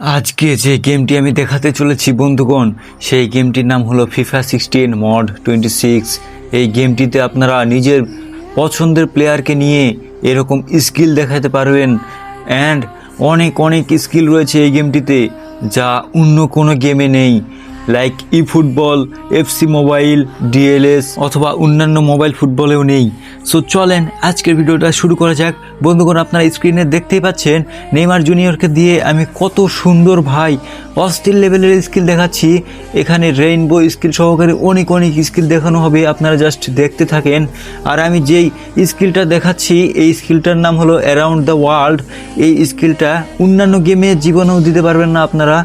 আজকে যে গেমটি আমি দেখাতে চলেছি বন্ধুগণ, সেই গেমটির নাম হলো FIFA 16 মড 26। এই গেমটিতে আপনারা নিজের পছন্দের প্লেয়ারকে নিয়ে এরকম স্কিল দেখাতে পারবেন অ্যান্ড অনেক অনেক স্কিল রয়েছে এই গেমটিতে, যা অন্য কোনো গেমে নেই। Like football, FC mobile, DLS অথবা অন্যান্য মোবাইল ফুটবলেও নেই। সো চলেন আজকের ভিডিওটা শুরু করা যাক। বন্ধুগণ, আপনারা স্ক্রিনে দেখতেই পাচ্ছেন নেইমার জুনিয়রকে দিয়ে আমি কত সুন্দর ভাই অস্থির লেভেলের স্কিল দেখাচ্ছি। এখানে রেইনবো স্কিল সহকারে অনেক অনেক স্কিল দেখানো হবে, আপনারা জাস্ট দেখতে থাকেন। আর আমি যেই স্কিলটা দেখাচ্ছি এই স্কিলটার নাম হলো অ্যারাউন্ড দ্য ওয়ার্ল্ড। এই স্কিলটা অন্যান্য গেমে জীবনেও দিতে পারবেন না, আপনারা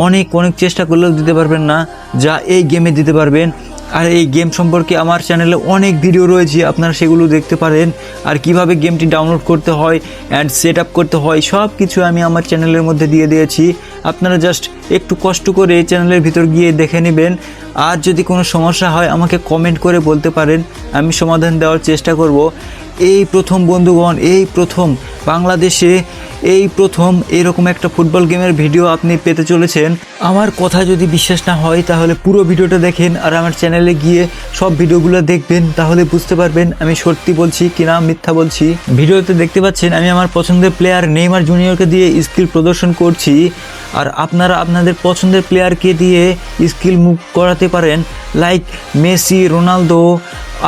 অনেক অনেক চেষ্টা করলেও দিতে পারবেন না যা এই গেমে দিতে পারবেন। আর এই গেম সম্পর্কে আমার চ্যানেলে অনেক ভিডিও রয়েছে, আপনারা সেগুলো দেখতে পারেন। আর কিভাবে গেমটি ডাউনলোড করতে হয় অ্যান্ড সেট আপ করতে হয় সব কিছু আমি আমার চ্যানেলের মধ্যে দিয়ে দিয়েছি। আপনারা জাস্ট একটু কষ্ট করে চ্যানেলের ভিতর গিয়ে দেখে নেবেন। আর যদি কোনো সমস্যা হয় আমাকে কমেন্ট করে বলতে পারেন, আমি সমাধান দেওয়ার চেষ্টা করব। এই প্রথম বন্ধুগণ, এই প্রথম বাংলাদেশে এই প্রথম এরকম একটা ফুটবল গেমের ভিডিও আপনি পেতে চলেছেন। আমার কথা যদি বিশ্বাস না হয় তাহলে পুরো ভিডিওটা দেখেন আর আমার চ্যানেলে গিয়ে সব ভিডিওগুলো দেখবেন, তাহলে বুঝতে পারবেন আমি সত্যি বলছি কিনা মিথ্যা বলছি। ভিডিওতে দেখতে পাচ্ছেন আমি আমার পছন্দের প্লেয়ার নেইমার জুনিয়রকে দিয়ে স্কিল প্রদর্শন করছি। আর আপনারা আপনাদের পছন্দের প্লেয়ারকে দিয়ে স্কিল মুভ করাতে পারেন, লাইক মেসি, রোনালদো,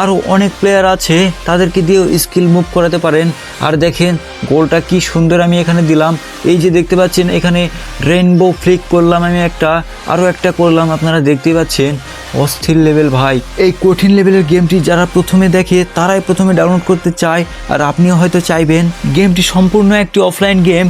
আরও অনেক প্লেয়ার আছে, তাদেরকে দিয়েও স্কিল মুভ করাতে পারেন। আর দেখেন গোলটা কি সুন্দর আমি এখানে দিলাম। এই যে দেখতে পাচ্ছেন এখানে রেইনবো ফ্লিক করলাম আমি একটা, আরও একটা করলাম, আপনারা দেখতেই পাচ্ছেন অস্থির লেভেল ভাই। এই কঠিন লেভেলের গেমটি যারা প্রথমে দেখে তারাই প্রথমে ডাউনলোড করতে চায়, আর আপনিও হয়তো চাইবেন। গেমটি সম্পূর্ণ একটি অফলাইন গেম।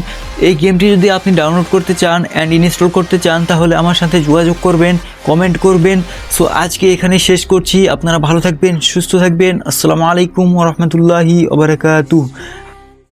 এই গেমটি যদি আপনি ডাউনলোড করতে চান অ্যান্ড ইনস্টল করতে চান তাহলে আমার সাথে যোগাযোগ করবেন, কমেন্ট করবেন। সো আজকে এখানে শেষ করছি। আপনারা ভালো থাকবেন, সুস্থ থাকবেন। আসসালামু আলাইকুম ওয়া রাহমাতুল্লাহি ওয়া বারাকাতুহু।